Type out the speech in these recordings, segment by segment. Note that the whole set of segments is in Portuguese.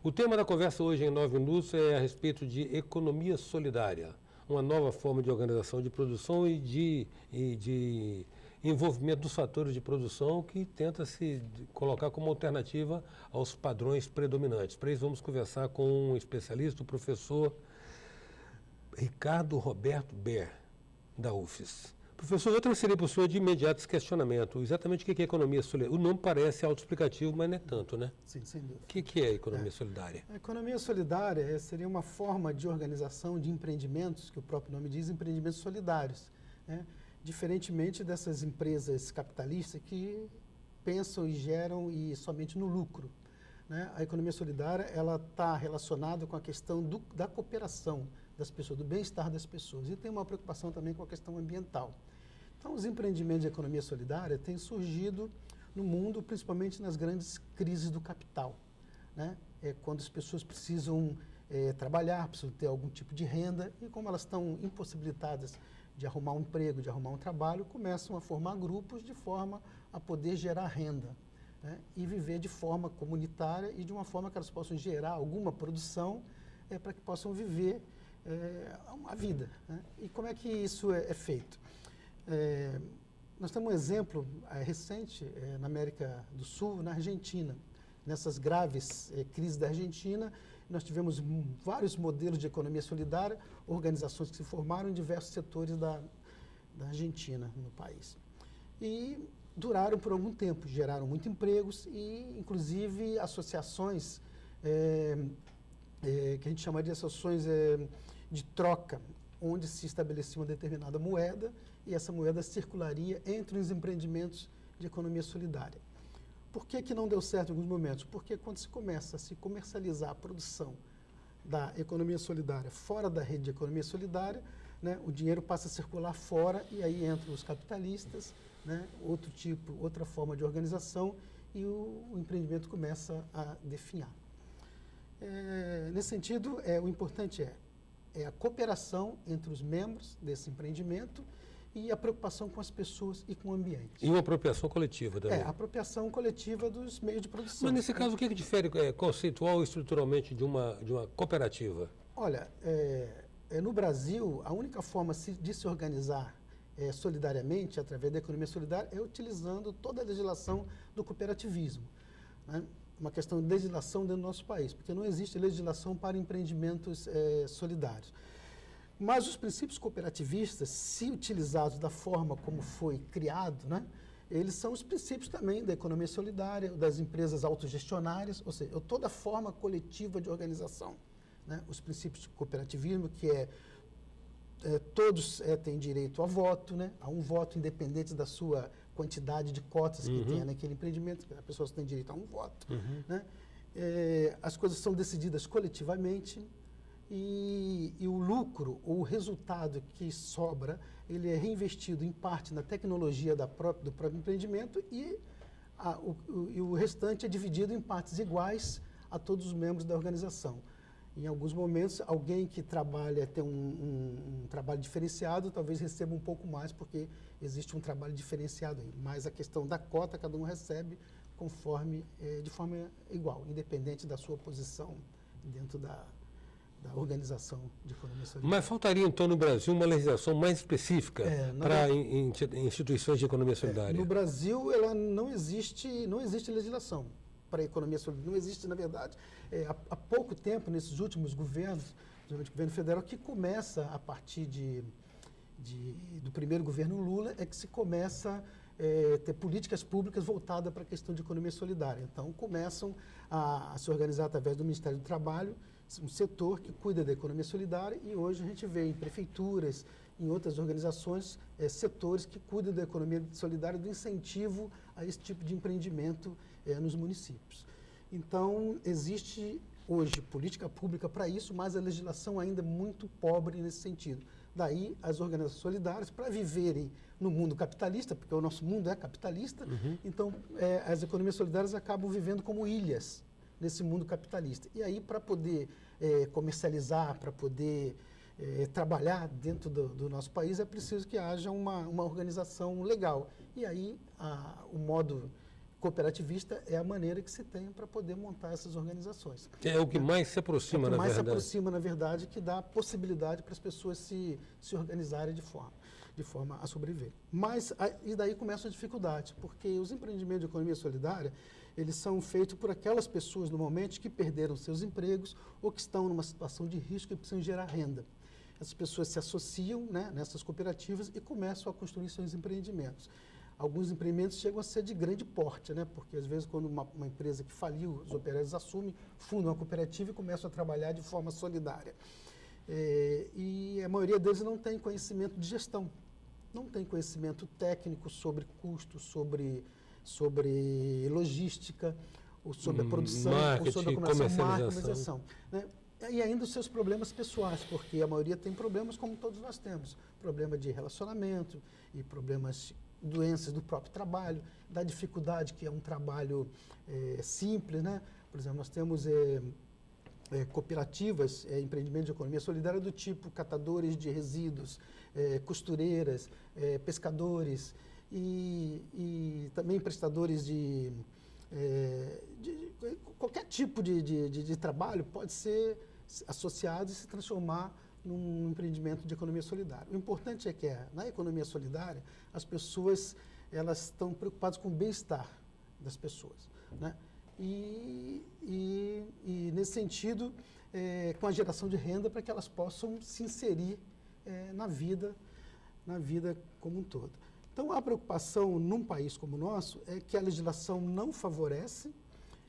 O tema da conversa hoje em 9 minutos é a respeito de economia solidária, uma nova forma de organização de produção e de envolvimento dos fatores de produção que tenta se colocar como alternativa aos padrões predominantes. Para isso vamos conversar com um especialista, o professor Ricardo Roberto Ber, da UFES. Professor, eu transferi para o senhor de imediato esse questionamento. Exatamente o que é economia solidária? O nome parece autoexplicativo, mas não é tanto, né? Sim, sem dúvida. O que é economia solidária? A economia solidária seria uma forma de organização de empreendimentos, que o próprio nome diz, empreendimentos solidários, né? Diferentemente dessas empresas capitalistas que pensam e geram somente no lucro, né? A economia solidária ela está relacionada com a questão da cooperação das pessoas, do bem-estar das pessoas, e tem uma preocupação também com a questão ambiental. Então, os empreendimentos de economia solidária têm surgido no mundo, principalmente nas grandes crises do capital, né? Quando as pessoas precisam trabalhar, precisam ter algum tipo de renda, e como elas estão impossibilitadas de arrumar um emprego, de arrumar um trabalho, começam a formar grupos de forma a poder gerar renda, né? E viver de forma comunitária e de uma forma que elas possam gerar alguma produção para que possam viver a vida, né? E como é que isso é feito? Nós temos um exemplo recente na América do Sul, na Argentina. Nessas graves crises da Argentina, nós tivemos vários modelos de economia solidária, organizações que se formaram em diversos setores da Argentina, no país. E duraram por algum tempo, geraram muitos empregos e, inclusive, associações que a gente chamaria de associações de troca, onde se estabelecia uma determinada moeda e essa moeda circularia entre os empreendimentos de economia solidária. Por que não deu certo em alguns momentos? Porque quando se começa a se comercializar a produção da economia solidária fora da rede de economia solidária, né, o dinheiro passa a circular fora e aí entram os capitalistas, né, outra forma de organização e o empreendimento começa a definhar. Nesse sentido, o importante é a cooperação entre os membros desse empreendimento e a preocupação com as pessoas e com o ambiente. E uma apropriação coletiva também. A apropriação coletiva dos meios de produção. Mas nesse caso, o que difere conceitual e estruturalmente de uma cooperativa? Olha, no Brasil, a única forma de se organizar solidariamente, através da economia solidária, é utilizando toda a legislação do cooperativismo, né? Uma questão de legislação dentro do nosso país, porque não existe legislação para empreendimentos solidários. Mas os princípios cooperativistas, se utilizados da forma como foi criado, né, eles são os princípios também da economia solidária, das empresas autogestionárias, ou seja, toda forma coletiva de organização, né? Os princípios de cooperativismo, que todos têm direito a voto, né? A um voto independente da sua quantidade de cotas que tenha naquele empreendimento, as pessoas têm direito a um voto, né? As coisas são decididas coletivamente e o lucro, ou o resultado que sobra, ele é reinvestido em parte na tecnologia do próprio empreendimento e o restante é dividido em partes iguais a todos os membros da organização. Em alguns momentos, alguém que tem um trabalho diferenciado, talvez receba um pouco mais, porque existe um trabalho diferenciado aí. Mas a questão da cota, cada um recebe de forma igual, independente da sua posição dentro da organização de economia solidária. Mas faltaria, então, no Brasil, uma legislação mais específica para instituições de economia solidária? No Brasil, não existe legislação para a economia solidária. Não existe, na verdade. Há pouco tempo, nesses últimos governos, principalmente o governo federal, que começa a partir do primeiro governo Lula, que se começa a ter políticas públicas voltadas para a questão de economia solidária. Então, começam a se organizar através do Ministério do Trabalho, um setor que cuida da economia solidária, e hoje a gente vê em prefeituras, em outras organizações, setores que cuidam da economia solidária, do incentivo a esse tipo de empreendimento nos municípios. Então, existe hoje política pública para isso, mas a legislação ainda é muito pobre nesse sentido. Daí, as organizações solidárias, para viverem no mundo capitalista, porque o nosso mundo é capitalista, então as economias solidárias acabam vivendo como ilhas nesse mundo capitalista. E aí, para poder comercializar, para poder trabalhar dentro do nosso país, é preciso que haja uma organização legal. E aí, o modo cooperativista é a maneira que se tem para poder montar essas organizações. É o que mais se aproxima, na verdade. É o que mais se aproxima, na verdade, que dá possibilidade para as pessoas se organizarem de forma a sobreviver. Mas, e daí começa a dificuldade, porque os empreendimentos de economia solidária, eles são feitos por aquelas pessoas, normalmente, que perderam seus empregos ou que estão numa situação de risco e precisam gerar renda. Essas pessoas se associam, né, nessas cooperativas e começam a construir seus empreendimentos. Alguns empreendimentos chegam a ser de grande porte, né? Porque às vezes quando uma empresa que faliu, os operários assumem, fundam uma cooperativa e começam a trabalhar de forma solidária. E a maioria deles não tem conhecimento de gestão, não tem conhecimento técnico sobre custos, sobre logística, ou sobre a produção, ou sobre a comercialização. Né? E ainda os seus problemas pessoais, porque a maioria tem problemas como todos nós temos. Problema de relacionamento e problemas, doenças do próprio trabalho, da dificuldade que é um trabalho simples, né? Por exemplo, nós temos cooperativas, empreendimentos de economia solidária do tipo catadores de resíduos, costureiras, pescadores e também prestadores de qualquer tipo de trabalho pode ser associado e se transformar num empreendimento de economia solidária. O importante é que na economia solidária as pessoas elas estão preocupadas com o bem-estar das pessoas, né? E nesse sentido, com a geração de renda para que elas possam se inserir na vida como um todo. Então, a preocupação num país como o nosso é que a legislação não favorece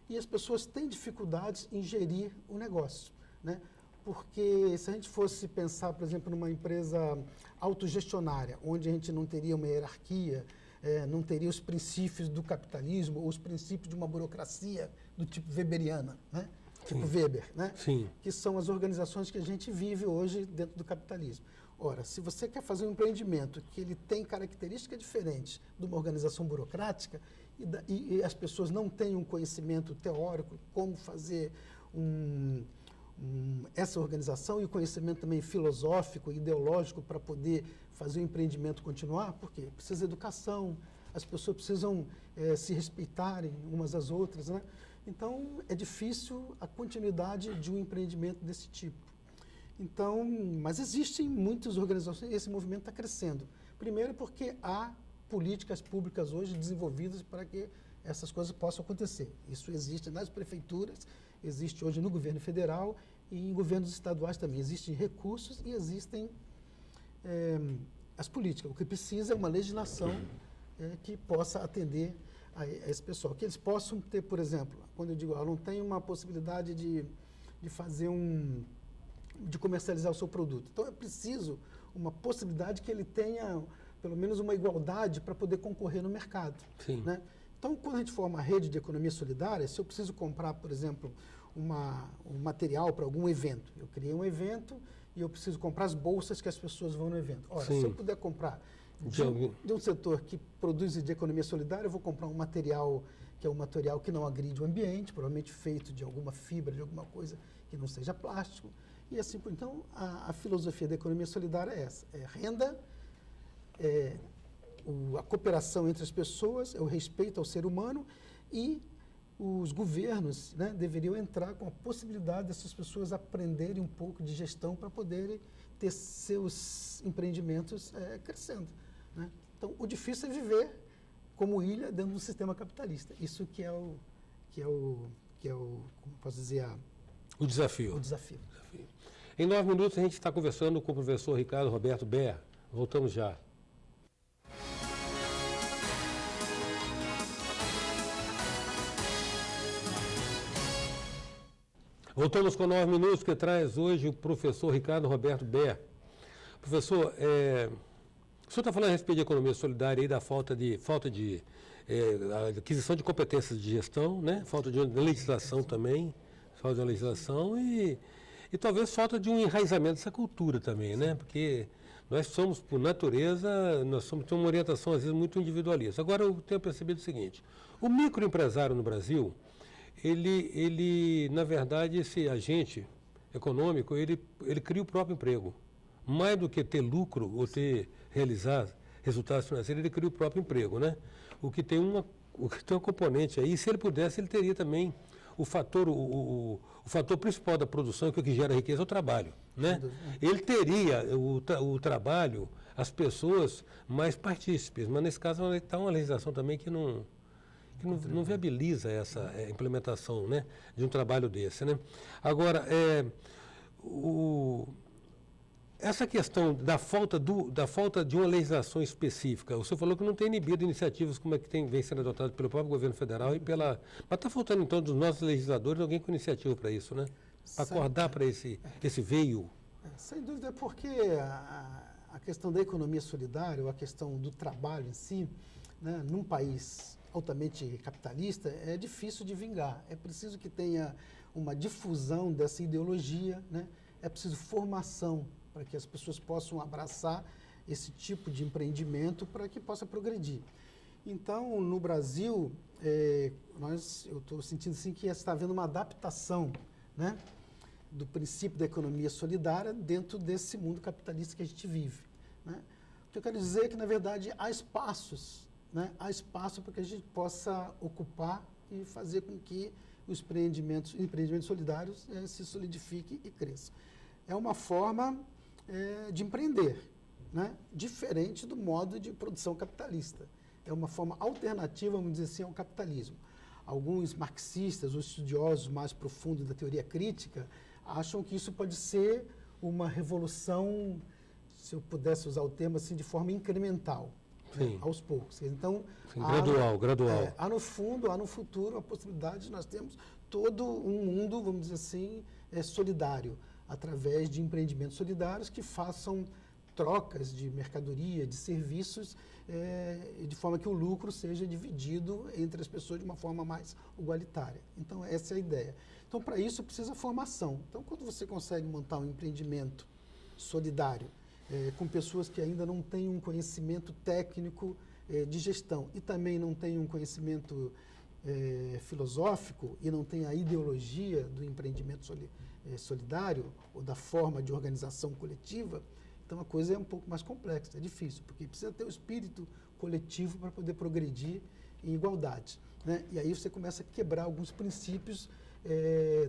e as pessoas têm dificuldades em gerir o negócio, né? Porque se a gente fosse pensar, por exemplo, numa empresa autogestionária, onde a gente não teria uma hierarquia, não teria os princípios do capitalismo ou os princípios de uma burocracia do tipo weberiana, né? Tipo Weber, né? Sim. Que são as organizações que a gente vive hoje dentro do capitalismo. Ora, se você quer fazer um empreendimento que ele tem características diferentes de uma organização burocrática e as pessoas não têm um conhecimento teórico como fazer essa organização e o conhecimento também filosófico e ideológico para poder fazer o empreendimento continuar, porque precisa de educação, as pessoas precisam se respeitarem umas às outras, né? Então, é difícil a continuidade de um empreendimento desse tipo. Então, mas existem muitas organizações e esse movimento está crescendo. Primeiro porque há políticas públicas hoje desenvolvidas para que essas coisas possam acontecer. Isso existe nas prefeituras, existe hoje no governo federal e em governos estaduais também. Existem recursos e existem as políticas. O que precisa é uma legislação que possa atender a esse pessoal. Que eles possam ter, por exemplo, quando eu digo, não tem uma possibilidade de fazer de comercializar o seu produto. Então, é preciso uma possibilidade que ele tenha, pelo menos, uma igualdade para poder concorrer no mercado. Sim. Né? Então, quando a gente for uma rede de economia solidária, se eu preciso comprar, por exemplo, um material para algum evento, eu criei um evento e eu preciso comprar as bolsas que as pessoas vão no evento. Ora, se eu puder comprar de um setor que produz de economia solidária, eu vou comprar um material que é um material que não agride o ambiente, provavelmente feito de alguma fibra, de alguma coisa que não seja plástico. E assim, então, a filosofia da economia solidária é essa, renda, a cooperação entre as pessoas, o respeito ao ser humano e os governos, né, deveriam entrar com a possibilidade dessas pessoas aprenderem um pouco de gestão para poderem ter seus empreendimentos crescendo. Né? Então, o difícil é viver como ilha dentro do sistema capitalista. Isso que é o como posso dizer, o desafio. O desafio. Em 9 minutos, a gente está conversando com o professor Ricardo Roberto Ber. Voltamos já. Voltamos com 9 minutos, que traz hoje o professor Ricardo Roberto Ber. Professor, o senhor está falando a respeito de economia solidária e da falta de aquisição de competências de gestão, né? Falta de legislação também, falta de uma legislação e talvez falta de um enraizamento dessa cultura também, né? Porque nós somos, por natureza, temos uma orientação, às vezes, muito individualista. Agora, eu tenho percebido o seguinte, o microempresário no Brasil, ele na verdade, esse agente econômico, ele cria o próprio emprego. Mais do que ter lucro ou realizar resultados financeiros, ele cria o próprio emprego, né? O que tem uma tem um componente aí, se ele pudesse, ele teria também o fator, o fator principal da produção, que é o que gera riqueza, é o trabalho, né? Ele teria o trabalho, as pessoas mais partícipes, mas nesse caso está uma legislação também que não viabiliza essa implementação, né, de um trabalho desse, né? Agora, essa questão da falta de uma legislação específica, o senhor falou que não tem inibido iniciativas como é que vem sendo adotado pelo próprio governo federal e pela... Mas está faltando, então, dos nossos legisladores alguém com iniciativa para isso, né? Para acordar para esse veio. Sem dúvida, porque a questão da economia solidária, ou a questão do trabalho em si, né, num país altamente capitalista, é difícil de vingar. É preciso que tenha uma difusão dessa ideologia, né? É preciso formação para que as pessoas possam abraçar esse tipo de empreendimento para que possa progredir. Então, no Brasil, eu estou sentindo assim, que está havendo uma adaptação, né, do princípio da economia solidária dentro desse mundo capitalista que a gente vive, né? O que eu quero dizer é que, na verdade, há espaços, né? Há espaço para que a gente possa ocupar e fazer com que os empreendimentos solidários se solidifiquem e cresçam. É uma forma de empreender, né? Diferente do modo de produção capitalista. É uma forma alternativa, vamos dizer assim, ao capitalismo. Alguns marxistas ou estudiosos mais profundos da teoria crítica acham que isso pode ser uma revolução, se eu pudesse usar o termo assim, de forma incremental, né? Aos poucos. Então, sim, gradual. Há no fundo, há no futuro a possibilidade de nós termos todo um mundo, vamos dizer assim, solidário, através de empreendimentos solidários que façam trocas de mercadoria, de serviços, de forma que o lucro seja dividido entre as pessoas de uma forma mais igualitária. Então, essa é a ideia. Então, para isso, precisa formação. Então, quando você consegue montar um empreendimento solidário, com pessoas que ainda não têm um conhecimento técnico de gestão e também não têm um conhecimento filosófico e não têm a ideologia do empreendimento solidário ou da forma de organização coletiva, então a coisa é um pouco mais complexa, é difícil, porque precisa ter o espírito coletivo para poder progredir em igualdade, né? E aí você começa a quebrar alguns princípios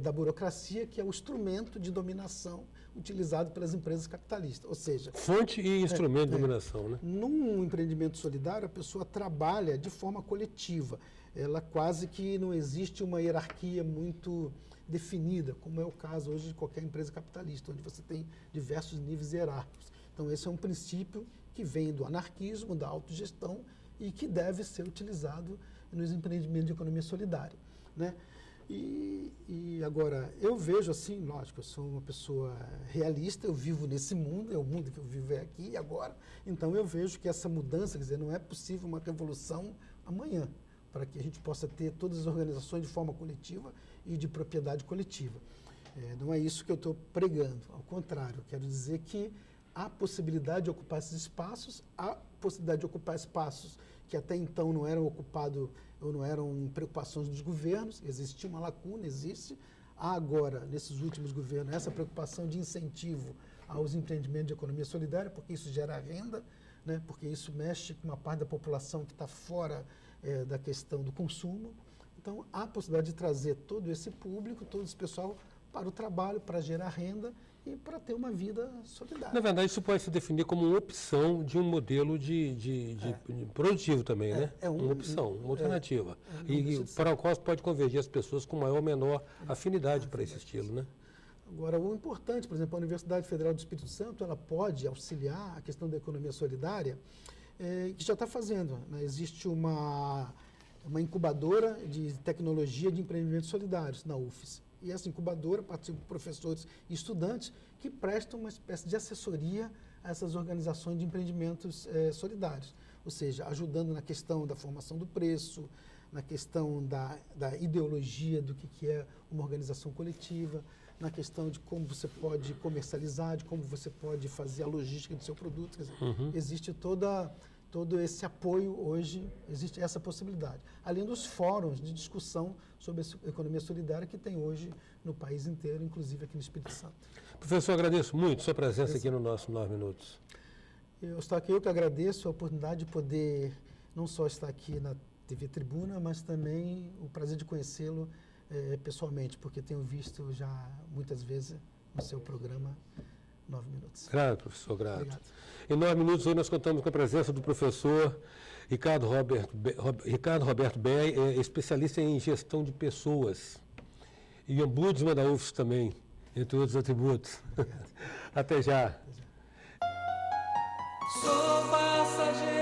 da burocracia, que é o instrumento de dominação utilizado pelas empresas capitalistas, ou seja... Fonte e instrumento de dominação, né? Num empreendimento solidário, a pessoa trabalha de forma coletiva. Ela quase que não existe uma hierarquia muito definida, como é o caso hoje de qualquer empresa capitalista, onde você tem diversos níveis hierárquicos. Então, esse é um princípio que vem do anarquismo, da autogestão e que deve ser utilizado nos empreendimentos de economia solidária, né? E agora, eu vejo assim, lógico, eu sou uma pessoa realista, eu vivo nesse mundo, é o mundo que eu vivo aqui e agora, então eu vejo que essa mudança, quer dizer, não é possível uma revolução amanhã, para que a gente possa ter todas as organizações de forma coletiva e de propriedade coletiva. Não é isso que eu estou pregando, ao contrário, quero dizer que há possibilidade de ocupar esses espaços, há possibilidade de ocupar espaços que até então não eram ocupados ou não eram preocupações dos governos, existia uma lacuna, existe. Há agora, nesses últimos governos, essa preocupação de incentivo aos empreendimentos de economia solidária, porque isso gera renda, né? Porque isso mexe com uma parte da população que está fora da questão do consumo. Então, há a possibilidade de trazer todo esse público, todo esse pessoal para o trabalho, para gerar renda e para ter uma vida solidária. Na verdade, isso pode se definir como uma opção de um modelo de produtivo também, né? Uma opção, uma alternativa. E para o qual pode convergir as pessoas com maior ou menor afinidade para esse estilo, né? Agora, o importante, por exemplo, a Universidade Federal do Espírito Santo, ela pode auxiliar a questão da economia solidária, que já está fazendo, né? Existe uma incubadora de tecnologia de empreendimentos solidários na UFES. E essa incubadora participa de professores e estudantes que prestam uma espécie de assessoria a essas organizações de empreendimentos solidários. Ou seja, ajudando na questão da formação do preço, na questão da ideologia do que é uma organização coletiva, na questão de como você pode comercializar, de como você pode fazer a logística do seu produto. Quer dizer, existe todo esse apoio hoje, existe essa possibilidade. Além dos fóruns de discussão sobre a economia solidária que tem hoje no país inteiro, inclusive aqui no Espírito Santo. Professor, agradeço muito sua presença aqui no nosso 9 Minutos. Eu que agradeço a oportunidade de poder não só estar aqui TV Tribuna, mas também o prazer de conhecê-lo pessoalmente, porque tenho visto já muitas vezes no seu programa 9 Minutos. Grato, professor, grato. Obrigado. Em 9 minutos, hoje nós contamos com a presença do professor Ricardo Roberto Ber, especialista em gestão de pessoas. E ombudsman da UFSC também, entre outros atributos. Até já. Sou passageiro.